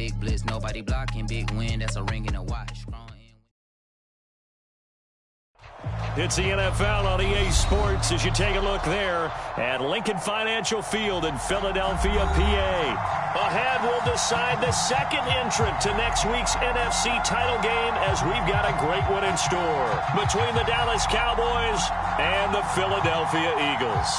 big blitz, nobody blocking, big win, that's a ring and a watch. It's the NFL on EA Sports as you take a look there at Lincoln Financial Field in Philadelphia, PA. Ahead will decide the second entrant to next week's NFC title game as we've got a great one in store between the Dallas Cowboys and the Philadelphia Eagles.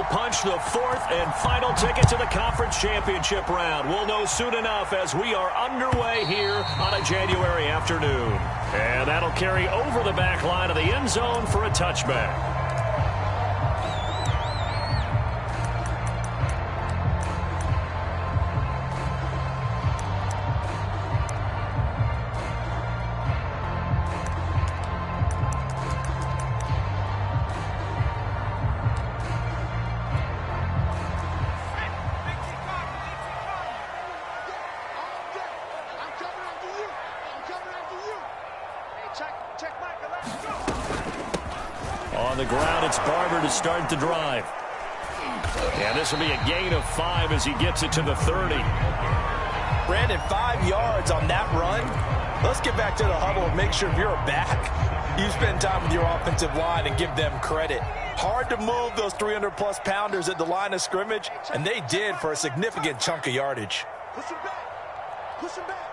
Punch the fourth and final ticket to the conference championship round. We'll know soon enough as we are underway here on a January afternoon. And that'll carry over the back line of the end zone for a touchback. On the ground, it's Barber to start the drive. And this will be a gain of 5 as he gets it to the 30. Brandon, 5 yards on that run. Let's get back to the huddle and make sure if you're a back, you spend time with your offensive line and give them credit. Hard to move those 300-plus pounders at the line of scrimmage, and they did for a significant chunk of yardage. Push him back. Push him back.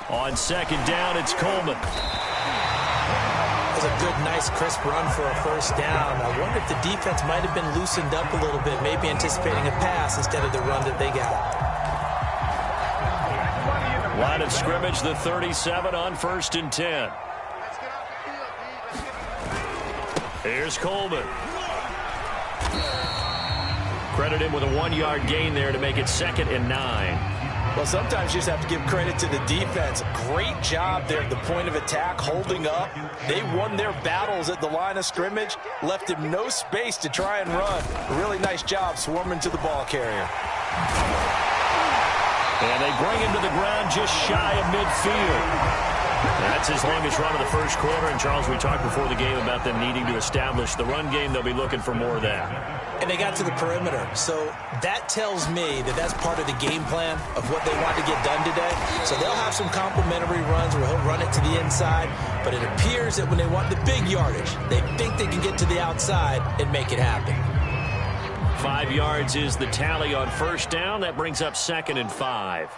On second down, it's Coleman. That was a good, nice, crisp run for a first down. I wonder if the defense might have been loosened up a little bit, maybe anticipating a pass instead of the run that they got. Line of scrimmage, the 37 on 1st and 10. Here's Coleman. Credit him with a 1-yard gain there to make it 2nd and 9. Well, sometimes you just have to give credit to the defense. Great job there at the point of attack, holding up. They won their battles at the line of scrimmage, left him no space to try and run. A really nice job swarming to the ball carrier. And they bring him to the ground just shy of midfield. That's his longest run of the first quarter. And, Charles, we talked before the game about them needing to establish the run game. They'll be looking for more of that. And they got to the perimeter. So that tells me that that's part of the game plan of what they want to get done today. So they'll have some complementary runs where he'll run it to the inside. But it appears that when they want the big yardage, they think they can get to the outside and make it happen. 5 yards is the tally on first down. That brings up 2nd and 5.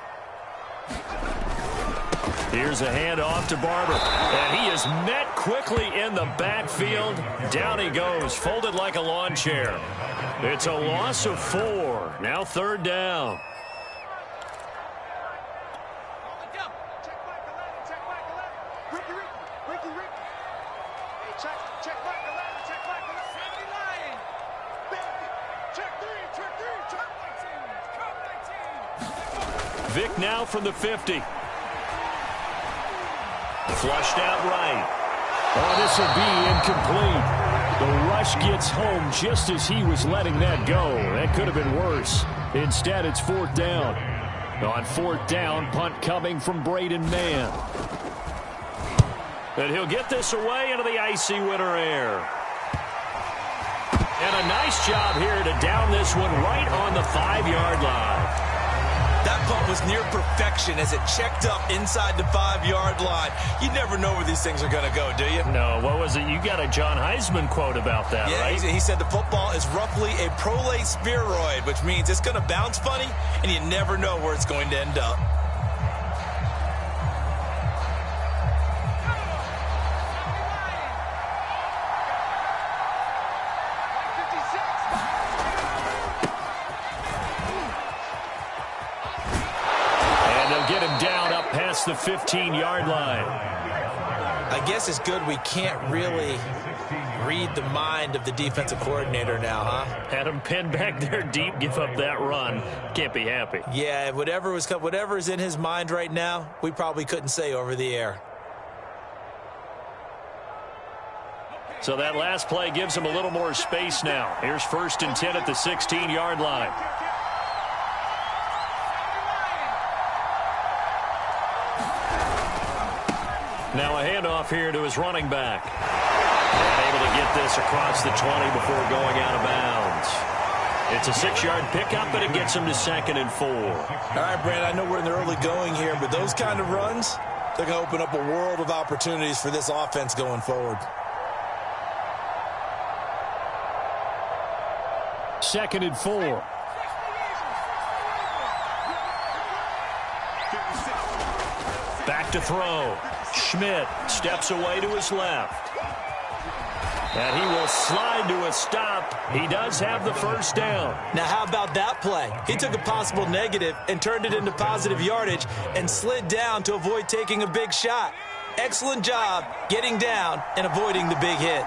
Here's a handoff to Barber. And he is met quickly in the backfield. Down he goes, folded like a lawn chair. It's a loss of 4. Now 3rd down. Vick now from the 50. Flushed out right. Oh, this will be incomplete. The rush gets home just as he was letting that go. That could have been worse. Instead, it's 4th down. On 4th down, punt coming from Braden Mann. And he'll get this away into the icy winter air. And a nice job here to down this one right on the 5-yard line. That punt was near perfection as it checked up inside the 5-yard line. You never know where these things are going to go, do you? No, what was it? You got a John Heisman quote about that, right? Yeah, he said the football is roughly a prolate spheroid, which means it's going to bounce funny, and you never know where it's going to end up. The 15-yard line. I guess it's good we can't really read the mind of the defensive coordinator now, huh? Had him pinned back there deep, give up that run. Can't be happy. Yeah, whatever's in his mind right now, we probably couldn't say over the air. So that last play gives them a little more space now. Here's 1st and 10 at the 16-yard line. Now a handoff here to his running back. And able to get this across the 20 before going out of bounds. It's a 6-yard pickup, but it gets him to 2nd and 4. All right, Brad, I know we're in the early going here, but those kind of runs, they're going to open up a world of opportunities for this offense going forward. 2nd and 4. Back to throw. Schmidt steps away to his left. And he will slide to a stop. He does have the first down. Now, how about that play? He took a possible negative and turned it into positive yardage and slid down to avoid taking a big shot. Excellent job getting down and avoiding the big hit.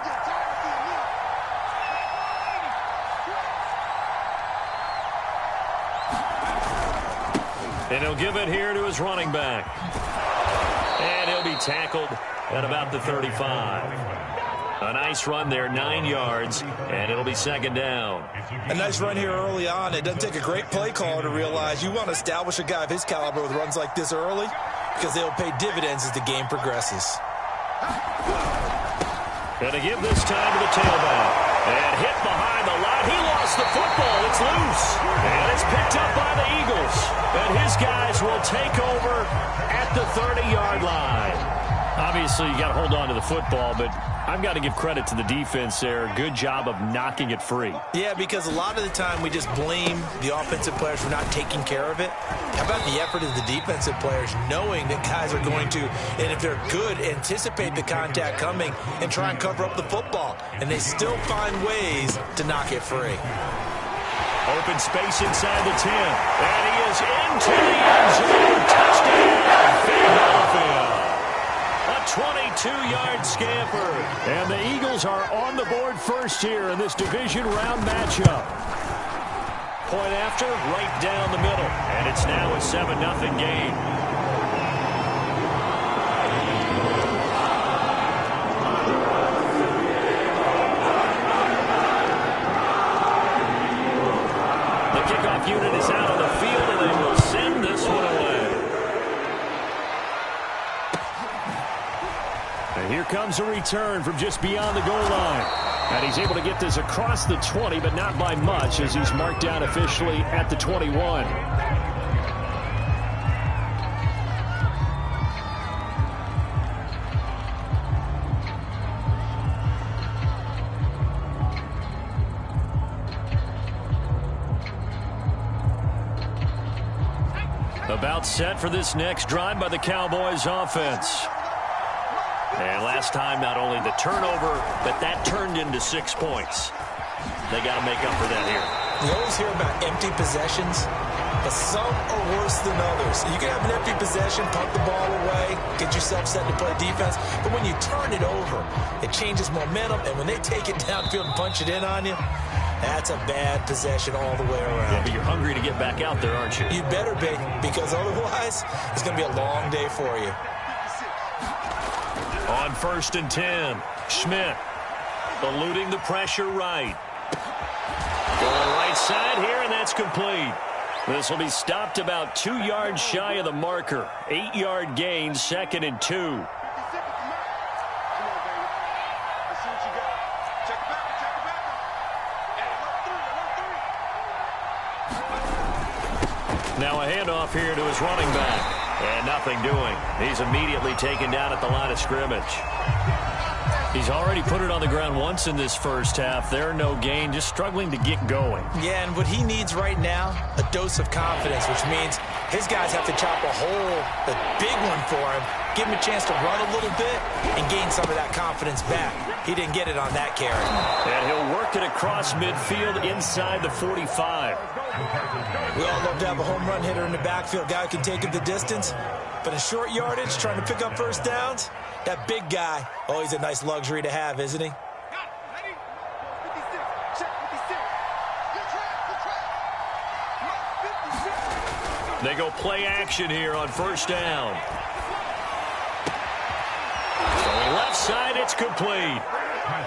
And he'll give it here to his running back. And he'll be tackled at about the 35. A nice run there, 9 yards, and it'll be 2nd down. A nice run here early on. It doesn't take a great play caller to realize you want to establish a guy of his caliber with runs like this early because they'll pay dividends as the game progresses. Gonna give this time to the tailback. And hit behind the line. He lost the football. It's loose. And it's picked up by the Eagles. And his guys will take over at the 30-yard line. Obviously, you got to hold on to the football, but I've got to give credit to the defense there. Good job of knocking it free. Yeah, because a lot of the time we just blame the offensive players for not taking care of it. How about the effort of the defensive players knowing that guys are going to, and if they're good, anticipate the contact coming and try and cover up the football. And they still find ways to knock it free. Open space inside the 10. And he is into the end zone. Touchdown, Philadelphia. A 22-yard scamper. And the Eagles are on the board first here in this division round matchup. Point after, right down the middle. And it's now a 7-0 game. The kickoff unit is out on the field, and they will send this one away. And here comes a return from just beyond the goal line. And he's able to get this across the 20, but not by much, as he's marked down officially at the 21. About set for this next drive by the Cowboys offense. And last time, not only the turnover, but that turned into 6 points. They got to make up for that here. You always hear about empty possessions, but some are worse than others. You can have an empty possession, punt the ball away, get yourself set to play defense, but when you turn it over, it changes momentum, and when they take it downfield and punch it in on you, that's a bad possession all the way around. Yeah, but you're hungry to get back out there, aren't you? You better be, because otherwise, it's going to be a long day for you. On 1st and 10, Schmidt eluding the pressure right. Going right side here, and that's complete. This will be stopped about 2 yards shy of the marker. 8-yard gain, 2nd and 2. Now a handoff here to his running back. And nothing doing. He's immediately taken down at the line of scrimmage. He's already put it on the ground once in this first half. There, no gain, just struggling to get going. Yeah, and what he needs right now, a dose of confidence, which means his guys have to chop a hole, a big one for him, give him a chance to run a little bit and gain some of that confidence back. He didn't get it on that carry. And he'll work it across midfield inside the 45. We all love to have a home run hitter in the backfield, guy who can take it the distance. But in short yardage, trying to pick up first downs, that big guy, always a nice luxury to have, isn't he? They go play action here on first down. Throwing left side, it's complete.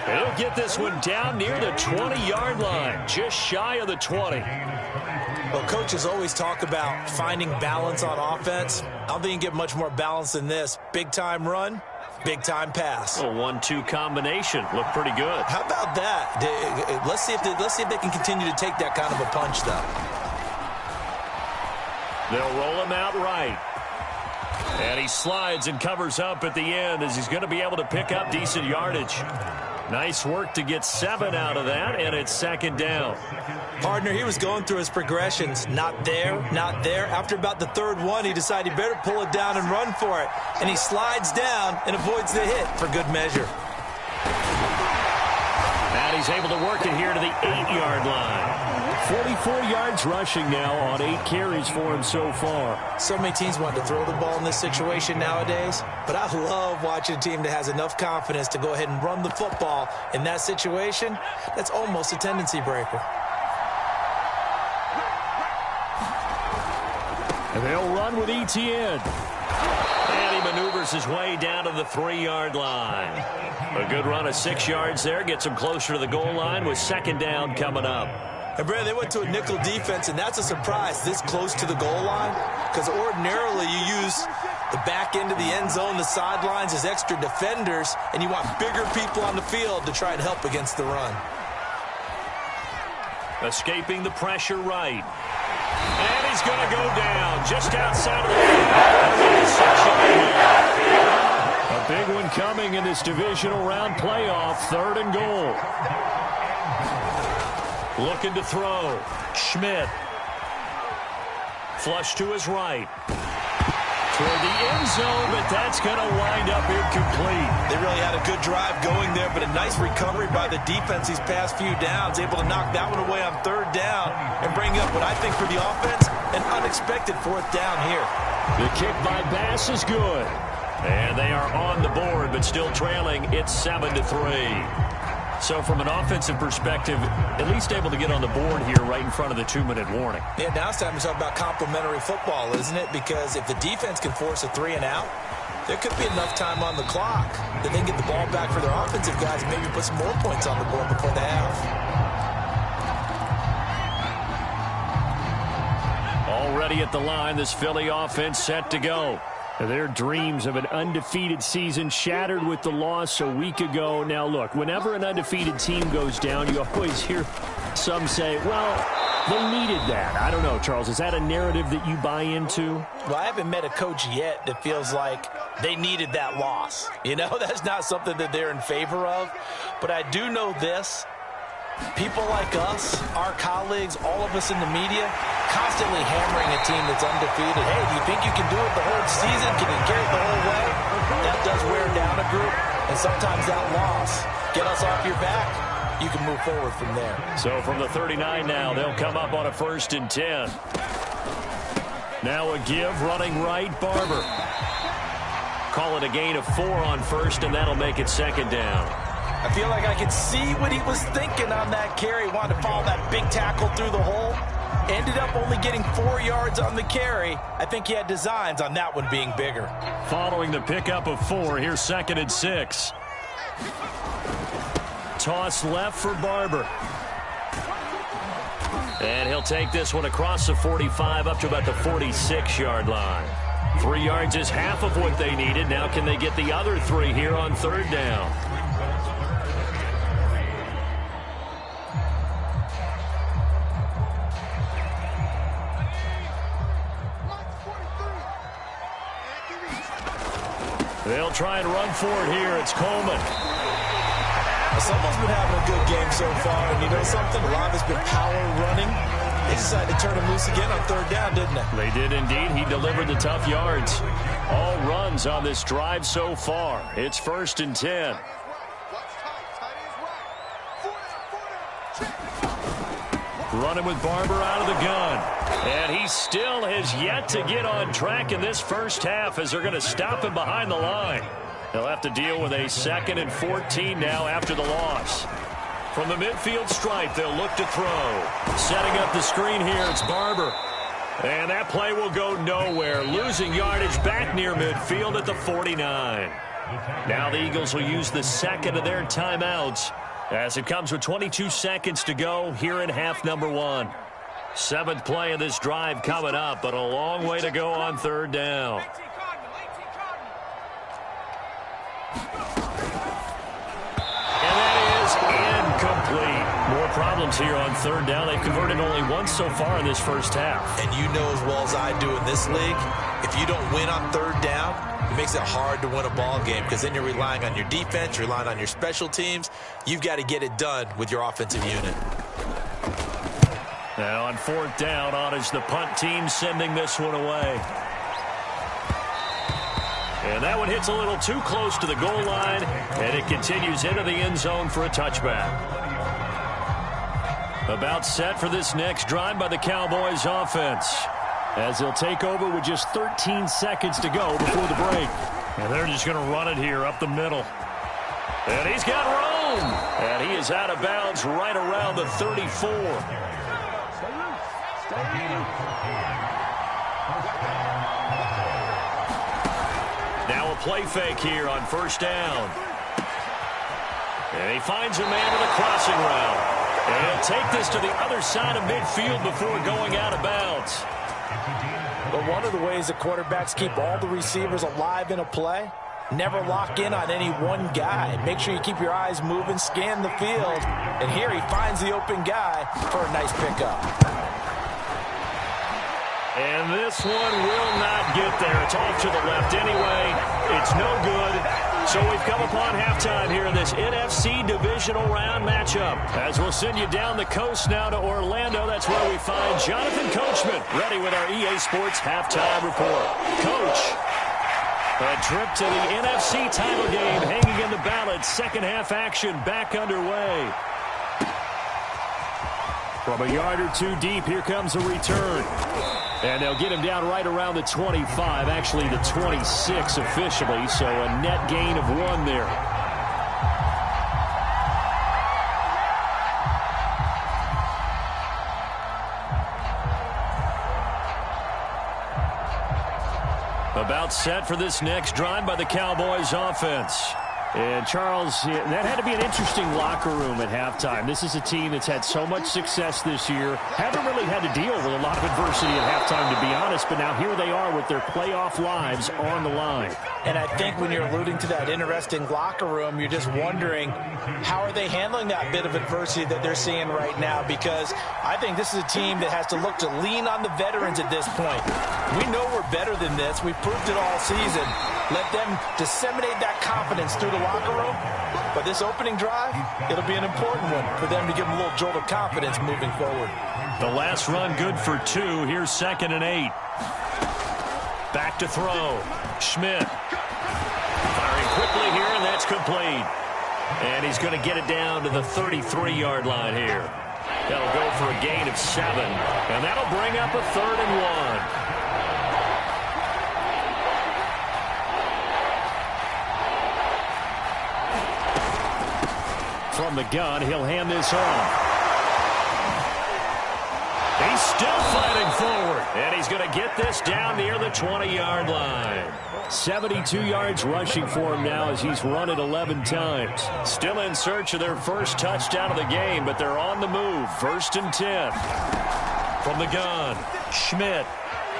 He'll get this one down near the 20-yard line, just shy of the 20. Well, coaches always talk about finding balance on offense. I don't think you can get much more balance than this. Big-time run, big-time pass. A 1-2 combination. Looked pretty good. How about that? Let's see if they can continue to take that kind of a punch, though. They'll roll him out right. And he slides and covers up at the end as he's going to be able to pick up decent yardage. Nice work to get 7 out of that, and it's second down. Partner, he was going through his progressions. Not there, not there. After about the third one, he decided he better pull it down and run for it. And he slides down and avoids the hit for good measure. And he's able to work it here to the 8-yard line. 44 yards rushing now on 8 carries for him so far. So many teams want to throw the ball in this situation nowadays, but I love watching a team that has enough confidence to go ahead and run the football in that situation. That's almost a tendency breaker. And they'll run with Etienne. And he maneuvers his way down to the 3-yard line. A good run of 6 yards there gets him closer to the goal line with second down coming up. And, Brad, they went to a nickel defense, and that's a surprise this close to the goal line, because ordinarily you use the back end of the end zone, the sidelines as extra defenders, and you want bigger people on the field to try and help against the run. Escaping the pressure right. And he's going to go down just outside of the 6-yard line. A big one coming in this divisional round playoff, 3rd and goal. Looking to throw. Schmidt. Flush to his right. Toward the end zone, but that's going to wind up incomplete. They really had a good drive going there, but a nice recovery by the defense these past few downs, able to knock that one away on 3rd down and bring up what I think for the offense, an unexpected 4th down here. The kick by Bass is good. And they are on the board, but still trailing. It's 7-3. So from an offensive perspective, at least able to get on the board here right in front of the 2-minute warning. Yeah, now it's time to talk about complementary football, isn't it? Because if the defense can force a 3 and out, there could be enough time on the clock that they can get the ball back for their offensive guys and maybe put some more points on the board before the half. Already at the line, this Philly offense set to go. Their dreams of an undefeated season shattered with the loss a week ago. Now, look, whenever an undefeated team goes down, you always hear some say, well, they needed that. I don't know, Charles. Is that a narrative that you buy into? Well, I haven't met a coach yet that feels like they needed that loss. You know, that's not something that they're in favor of. But I do know this. People like us, our colleagues, all of us in the media, constantly hammering a team that's undefeated. Hey, do you think you can do it the whole season? Can you carry it the whole way? That does wear down a group, and sometimes that loss, get us off your back, you can move forward from there. So from the 39 now, they'll come up on a 1st and 10. Now a give, running right, Barber. Call it a gain of 4 on 1st, and that'll make it 2nd down. I feel like I could see what he was thinking on that carry. Wanted to follow that big tackle through the hole. Ended up only getting 4 yards on the carry. I think he had designs on that one being bigger. Following the pickup of 4, here's 2nd and 6. Toss left for Barber. And he'll take this one across the 45 up to about the 46-yard line. 3 yards is half of what they needed. Now can they get the other 3 here on 3rd down? They'll try and run for it here. It's Coleman. Someone's been having a good game so far, and you know something? A lot has been power running. They decided to turn him loose again on 3rd down, didn't they? They did indeed. He delivered the tough yards. All runs on this drive so far. It's 1st and 10. Running with Barber out of the gun. And he still has yet to get on track in this first half as they're going to stop him behind the line. They'll have to deal with a 2nd and 14 now after the loss. From the midfield stripe, they'll look to throw. Setting up the screen here, it's Barber. And that play will go nowhere. Losing yardage back near midfield at the 49. Now the Eagles will use the second of their timeouts as it comes with 22 seconds to go here in half number 1. 7th play of this drive coming up, but a long way to go on 3rd down. And that is incomplete. More problems here on 3rd down. They've converted only once so far in this first half. And you know as well as I do in this league, if you don't win on 3rd down, it makes it hard to win a ball game because then you're relying on your defense, you're relying on your special teams. You've got to get it done with your offensive unit. Now on 4th down, on is the punt team sending this one away. And that one hits a little too close to the goal line, and it continues into the end zone for a touchback. About set for this next drive by the Cowboys offense, as they'll take over with just 13 seconds to go before the break. And they're just going to run it here up the middle. And he's got room. And he is out of bounds right around the 34. Now a play fake here on 1st down. And he finds a man with a crossing route. And he'll take this to the other side of midfield before going out of bounds. But one of the ways that quarterbacks keep all the receivers alive in a play, never lock in on any one guy. Make sure you keep your eyes moving, scan the field. And here he finds the open guy for a nice pickup. And this one will not get there. It's off to the left anyway. It's no good. So we've come upon halftime here in this NFC divisional round matchup. As we'll send you down the coast now to Orlando. That's where we find Jonathan Coachman ready with our EA Sports halftime report. Coach, a trip to the NFC title game hanging in the balance. Second half action back underway. From a yard or two deep, here comes a return. And they'll get him down right around the 25, actually the 26 officially, so a net gain of 1 there. About set for this next drive by the Cowboys offense. And, Charles, that had to be an interesting locker room at halftime. This is a team that's had so much success this year. Haven't really had to deal with a lot of adversity at halftime, to be honest. But now here they are with their playoff lives on the line. And I think when you're alluding to that interesting locker room, you're just wondering, how are they handling that bit of adversity that they're seeing right now? Because I think this is a team that has to look to lean on the veterans at this point. We know we're better than this. We've proved it all season. Let them disseminate that confidence through the locker room. But this opening drive, it'll be an important one for them to give them a little jolt of confidence moving forward. The last run good for 2. Here's 2nd and 8. Back to throw. Schmidt. Firing quickly here, and that's complete. And he's going to get it down to the 33-yard line here. That'll go for a gain of 7. And that'll bring up a 3rd and 1. From the gun, he'll hand this off. He's still fighting forward, and he's going to get this down near the 20-yard line. 72 yards rushing for him now as he's run it 11 times. Still in search of their first touchdown of the game, but they're on the move. 1st and 10. From the gun, Schmidt.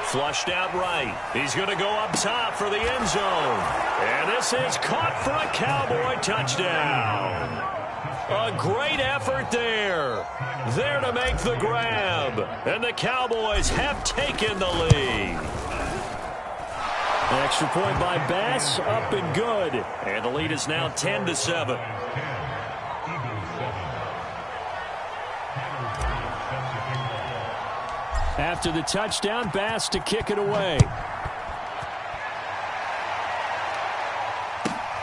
Flushed out right. He's going to go up top for the end zone. And this is caught for a Cowboy touchdown. A great effort there. There to make the grab. And the Cowboys have taken the lead. An extra point by Bass, up and good. And the lead is now 10-7. After the touchdown, Bass to kick it away.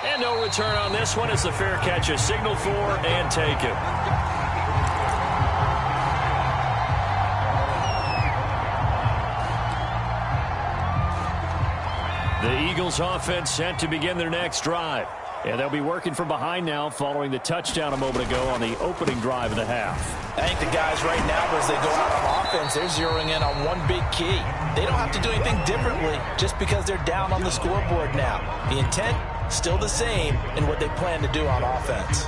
And no return on this one as the fair catch is signaled for and taken. The Eagles offense set to begin their next drive. And they'll be working from behind now following the touchdown a moment ago on the opening drive of the half. I think the guys right now, as they go out on offense, they're zeroing in on one big key. They don't have to do anything differently just because they're down on the scoreboard now. The intent, still the same in what they plan to do on offense.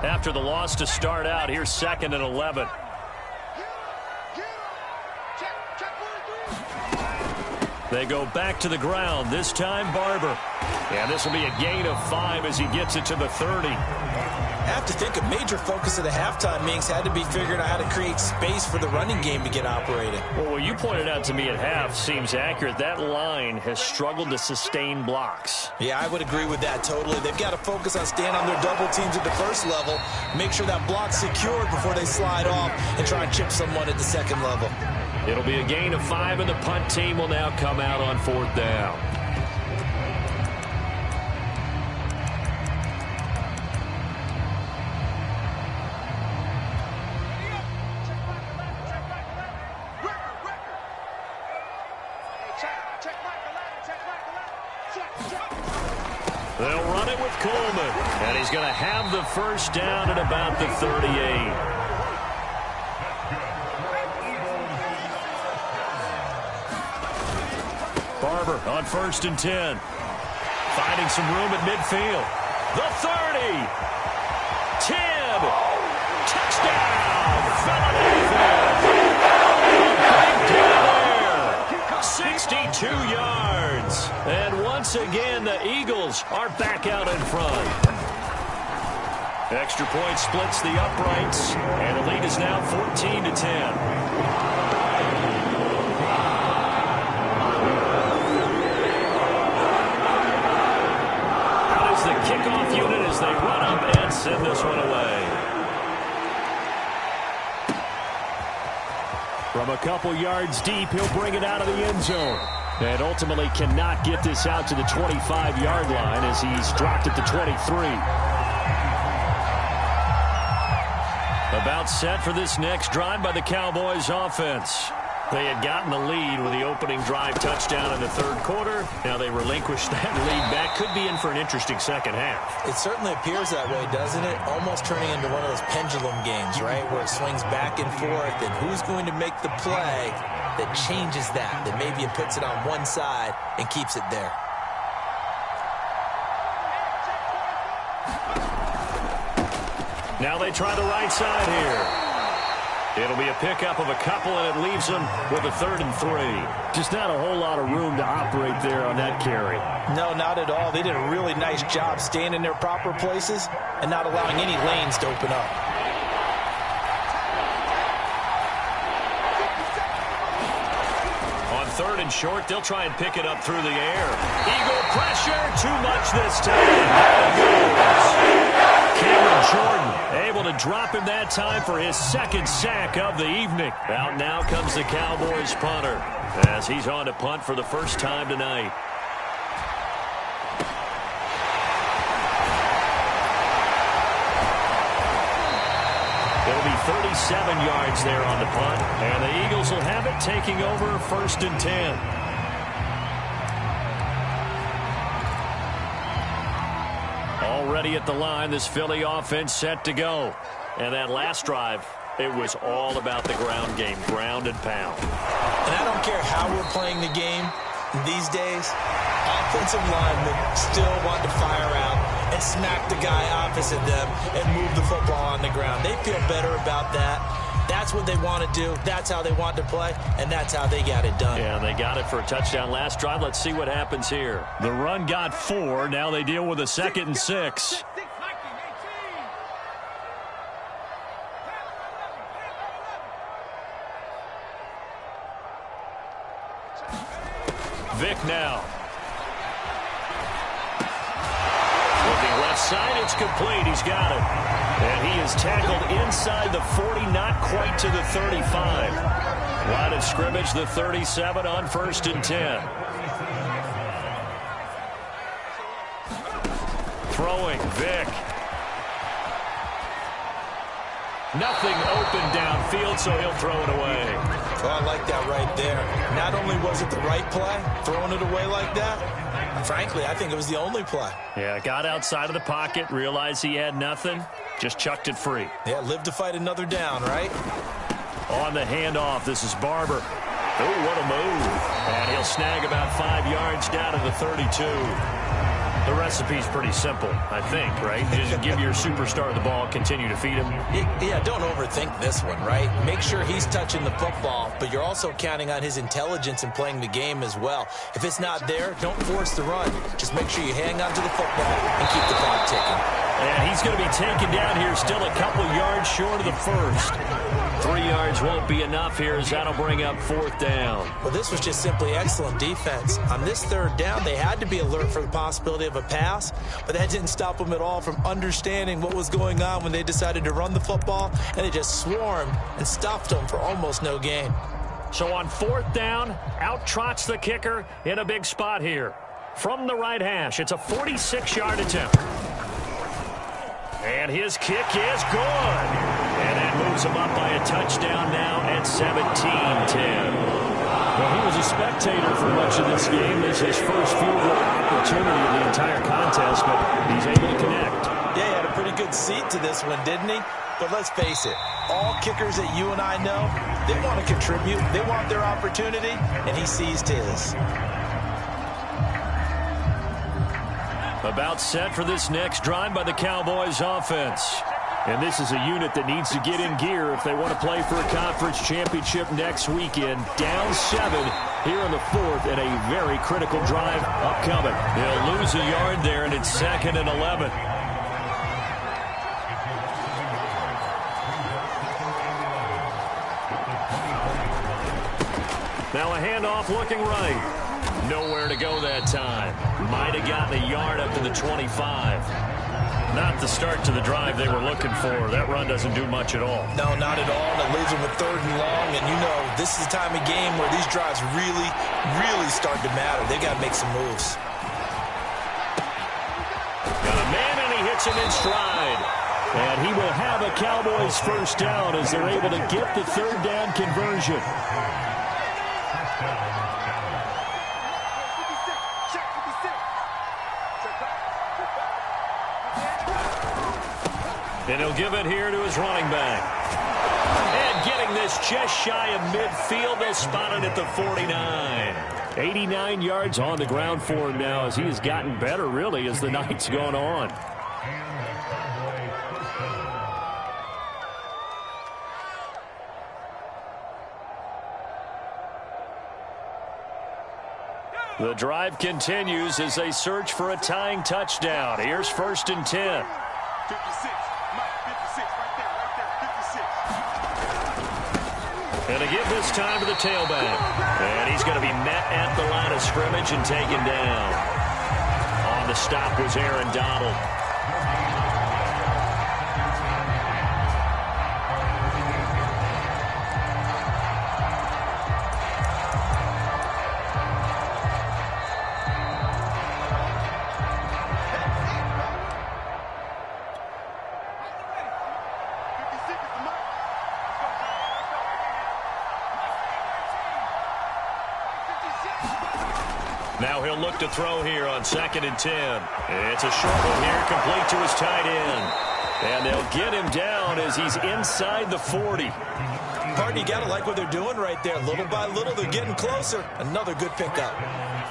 After the loss to start out, here's 2nd and 11. They go back to the ground, this time Barber. And this will be a gain of 5 as he gets it to the 30. I have to think a major focus of the halftime meetings had to be figuring out how to create space for the running game to get operating. Well, what you pointed out to me at half seems accurate. That line has struggled to sustain blocks. Yeah, I would agree with that totally. They've got to focus on staying on their double teams at the first level, make sure that block's secured before they slide off and try and chip someone at the second level. It'll be a gain of 5, and the punt team will now come out on 4th down. They'll run it with Coleman, and he's going to have the first down at about the 38. Barber on 1st and 10. Finding some room at midfield. The 30. 10. Touchdown. Philadelphia. 62 yards. And once again, the Eagles are back out in front. Extra point splits the uprights, and the lead is now 14-10. Kickoff unit as they run up and send this one away. From a couple yards deep, he'll bring it out of the end zone. And ultimately cannot get this out to the 25-yard line as he's dropped at the 23. About set for this next drive by the Cowboys offense. They had gotten the lead with the opening drive touchdown in the 3rd quarter. Now they relinquish that lead back. Could be in for an interesting second half. It certainly appears that way, doesn't it? Almost turning into one of those pendulum games, right? Where it swings back and forth, and who's going to make the play that changes that maybe it puts it on one side and keeps it there. Now they try the right side here. It'll be a pickup of a couple, and it leaves them with a 3rd and 3. Just not a whole lot of room to operate there on that carry. No, not at all. They did a really nice job staying in their proper places and not allowing any lanes to open up. On 3rd and short, they'll try and pick it up through the air. Eagle pressure, too much this time. Cameron Jordan able to drop him that time for his 2nd sack of the evening. Out now comes the Cowboys punter as he's on to punt for the first time tonight. It'll be 37 yards there on the punt, and the Eagles will have it taking over 1st and 10. Already at the line, this Philly offense set to go. And that last drive, it was all about the ground game, ground and pound. And I don't care how we're playing the game these days, offensive linemen still want to fire out and smack the guy opposite them and move the football on the ground. They feel better about that. That's what they want to do. That's how they want to play, and that's how they got it done. Yeah, they got it for a touchdown last drive. Let's see what happens here. The run got 4. Now they deal with a 2nd and 6. Vick now. Looking left side, it's complete. He's got it. And he is tackled inside the 40, not quite to the 35. Line of scrimmage, the 37 on 1st and 10. Throwing, Vick. Nothing open downfield, so he'll throw it away. Oh, I like that right there. Not only was it the right play, throwing it away like that, frankly, I think it was the only play. Yeah, got outside of the pocket, realized he had nothing, Just chucked it free. Yeah, live to fight another down, right? On the handoff, this is Barber. Oh, what a move. And he'll snag about 5 yards down to the 32. The recipe's pretty simple, I think, right? Just give your superstar the ball, continue to feed him. Yeah, don't overthink this one, right? Make sure he's touching the football, but you're also counting on his intelligence in playing the game as well. If it's not there, don't force the run. Just make sure you hang on to the football and keep the clock ticking. And he's going to be taken down here, still a couple yards short of the first. 3 yards won't be enough here as that'll bring up 4th down. Well, this was just simply excellent defense. On this 3rd down, they had to be alert for the possibility of a pass, but that didn't stop them at all from understanding what was going on when they decided to run the football, and they just swarmed and stuffed them for almost no gain. So on 4th down, out trots the kicker in a big spot here. From the right hash, it's a 46-yard attempt. And his kick is good. And that moves him up by a touchdown now at 17-10. Well, he was a spectator for much of this game. This is his first field goal opportunity of the entire contest, but he's able to connect. Yeah, he had a pretty good seat to this one, didn't he? But let's face it, all kickers that you and I know, they want to contribute. They want their opportunity, and he seized his. About set for this next drive by the Cowboys offense. And this is a unit that needs to get in gear if they want to play for a conference championship next weekend. Down 7 here in the 4th and a very critical drive upcoming. They'll lose a yard there, and it's 2nd and 11. Now a handoff looking right. Nowhere to go that time. Might have gotten a yard up to the 25. Not the start to the drive they were looking for. That run doesn't do much at all. No, not at all. And it leaves them with 3rd and long. And you know, this is the time of game where these drives really, really start to matter. They got to make some moves. Got a man, and he hits him in stride. And he will have a Cowboys 1st down as they're able to get the 3rd down conversion. And he'll give it here to his running back. And getting this just shy of midfield, they'll spot it at the 49. 89 yards on the ground for him now as he has gotten better, really, as the night's gone on. The drive continues as they search for a tying touchdown. Here's 1st and 10. 56. Mike, 56. Right there. 56. And to give this time to the tailback. And he's going to be met at the line of scrimmage and taken down. On the stop was Aaron Donald. Now he'll look to throw here on 2nd and 10. It's a short one here, complete to his tight end. And they'll get him down as he's inside the 40. Pardon, you got to like what they're doing right there. Little by little, they're getting closer. Another good pickup.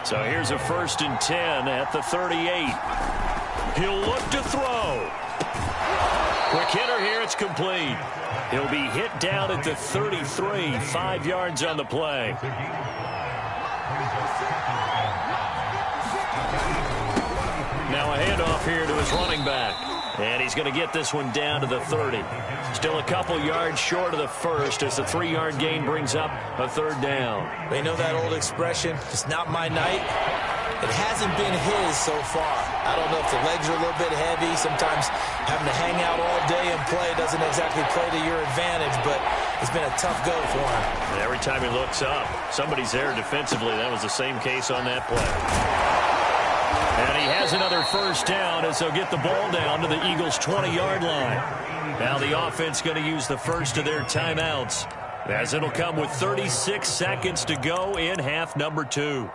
So here's a 1st and 10 at the 38. He'll look to throw. Quick hitter here, it's complete. He'll be hit down at the 33, 5 yards on the play. Now a handoff here to his running back. And he's going to get this one down to the 30. Still a couple yards short of the first as the 3-yard gain brings up a 3rd down. They know that old expression, it's not my night. It hasn't been his so far. I don't know if the legs are a little bit heavy. Sometimes having to hang out all day and play doesn't exactly play to your advantage, but it's been a tough go for him. And every time he looks up, somebody's there defensively. That was the same case on that play. And he has another 1st down as they'll get the ball down to the Eagles' 20-yard line. Now the offense going to use the first of their timeouts as it'll come with 36 seconds to go in half number 2.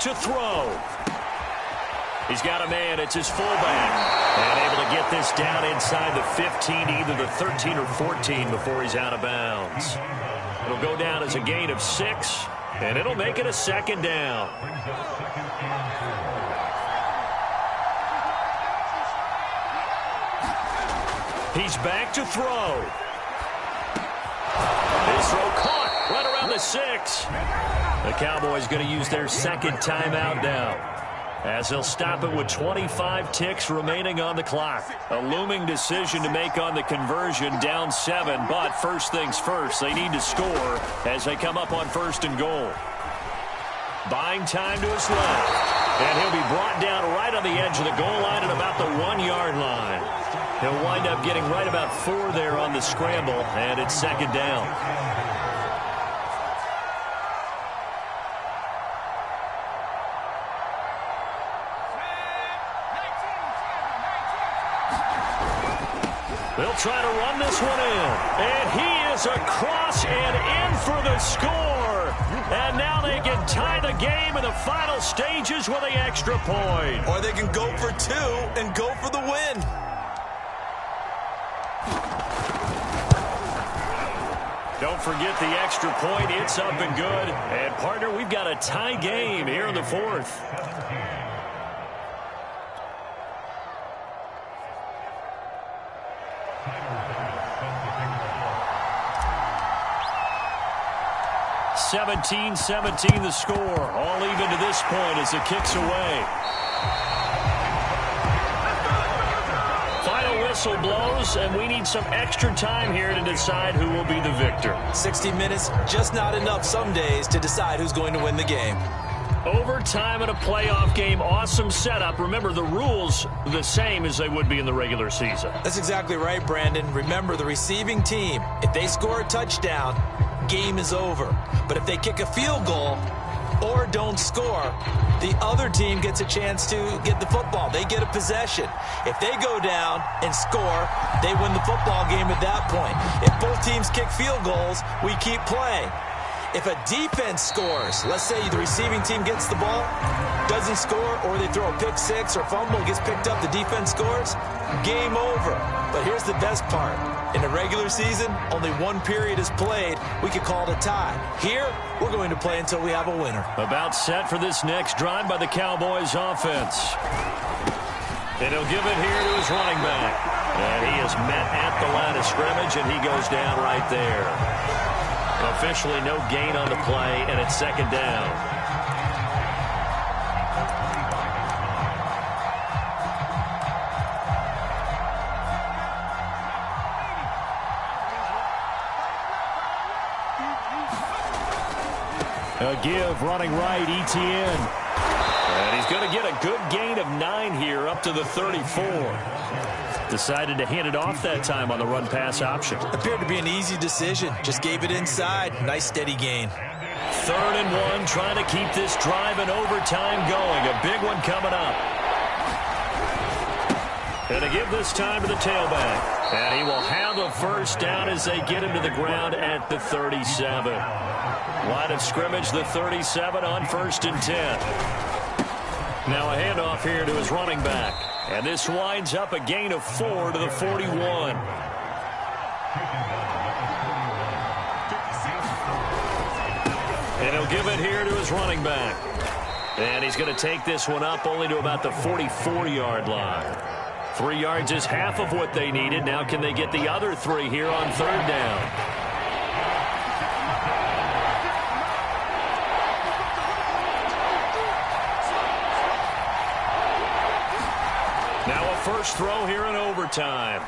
to throw. He's got a man. It's his fullback. And able to get this down inside the 15, either the 13 or 14 before he's out of bounds. It'll go down as a gain of 6, and it'll make it a second down. He's back to throw. His throw caught right around the 6. The Cowboys going to use their second timeout now, as they'll stop it with 25 ticks remaining on the clock. A looming decision to make on the conversion, down 7. But first things first, they need to score as they come up on 1st and goal. Buying time to his left. And he'll be brought down right on the edge of the goal line at about the 1-yard line. He'll wind up getting right about 4 there on the scramble, and it's second down. They'll try to run this one in. And he is across and in for the score. And now they can tie the game in the final stages with the extra point. Or they can go for 2 and go for the win. Don't forget the extra point. It's up and good. And, partner, we've got a tie game here in the 4th. (17-17) the score. All even to this point as it kicks away. Final whistle blows, and we need some extra time here to decide who will be the victor. 60 minutes, just not enough some days to decide who's going to win the game. Overtime in a playoff game, awesome setup. Remember, the rules the same as they would be in the regular season. That's exactly right, Brandon. Remember, the receiving team, if they score a touchdown, game is over. But if they kick a field goal or don't score, the other team gets a chance to get the football. They get a possession. If they go down and score, they win the football game at that point. If both teams kick field goals, we keep playing. If a defense scores, let's say the receiving team gets the ball, doesn't score, or they throw a pick 6 or fumble, gets picked up, the defense scores, game over. But here's the best part. In the regular season, only one period is played. We could call it a tie. Here, we're going to play until we have a winner. About set for this next drive by the Cowboys offense. And he'll give it here to his running back. And he is met at the line of scrimmage, and he goes down right there. Officially no gain on the play, and it's second down. A give running right, Etienne. And he's going to get a good gain of 9 here up to the 34. Decided to hand it off that time on the run-pass option. Appeared to be an easy decision. Just gave it inside. Nice steady gain. 3rd and 1, trying to keep this drive in overtime going. A big one coming up. And to give this time to the tailback. And he will have the first down as they get him to the ground at the 37. Line of scrimmage, the 37 on 1st and 10. Now a handoff here to his running back. And this winds up a gain of 4 to the 41. And he'll give it here to his running back. And he's going to take this one up only to about the 44-yard line. 3 yards is half of what they needed. Now can they get the other 3 here on 3rd down? Now a first throw here in overtime.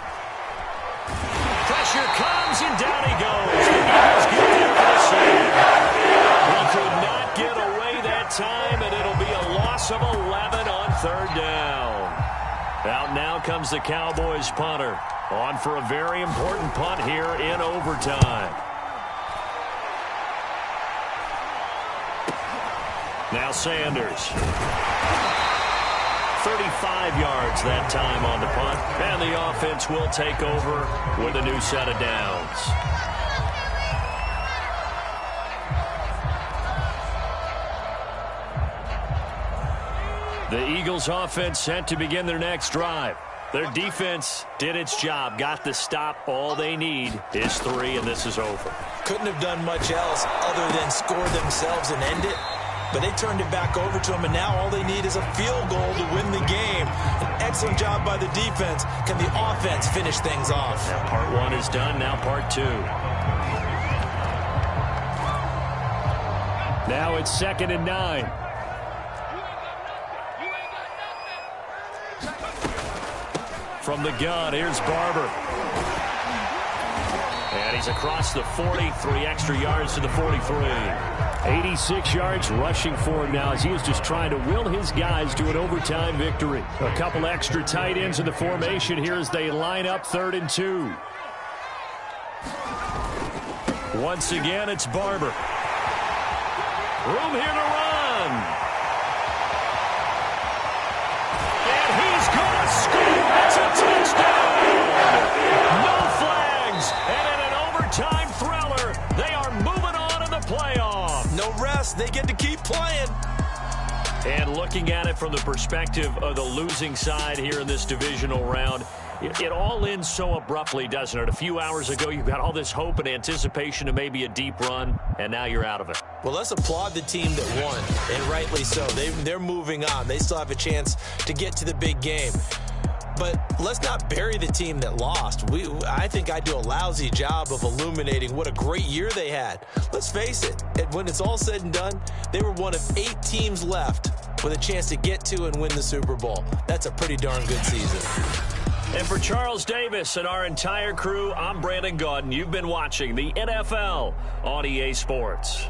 Pressure comes, and down he goes. The Eagles get there for the save. He could not get away that time, and it'll be a loss of 11 on 3rd down. Out now comes the Cowboys punter. On for a very important punt here in overtime. Now Sanders. 35 yards that time on the punt. And the offense will take over with a new set of downs. The Eagles offense set to begin their next drive. Their defense did its job, got the stop. All they need is 3, and this is over. Couldn't have done much else other than score themselves and end it. But they turned it back over to them, and now all they need is a field goal to win the game. An excellent job by the defense. Can the offense finish things off? Now part 1 is done. Now part 2. Now it's 2nd and 9. From the gun, here's Barber. And he's across the 40, 3 extra yards to the 43. 86 yards rushing for him now as he is just trying to will his guys to an overtime victory. A couple extra tight ends in the formation here as they line up 3rd and 2. Once again, it's Barber. Room here to run. And he's going to score. It's a touchdown. No flags. And in an overtime thriller, they are moving on in the playoff. No rest. They get to keep playing. And looking at it from the perspective of the losing side here in this divisional round, it all ends so abruptly, doesn't it? A few hours ago, you got all this hope and anticipation of maybe a deep run, and now you're out of it. Well, let's applaud the team that won, and rightly so. They're moving on. They still have a chance to get to the big game. But let's not bury the team that lost. I think I do a lousy job of illuminating what a great year they had. Let's face it, when it's all said and done, they were one of 8 teams left with a chance to get to and win the Super Bowl. That's a pretty darn good season. And for Charles Davis and our entire crew, I'm Brandon Gaudin. You've been watching the NFL on EA Sports.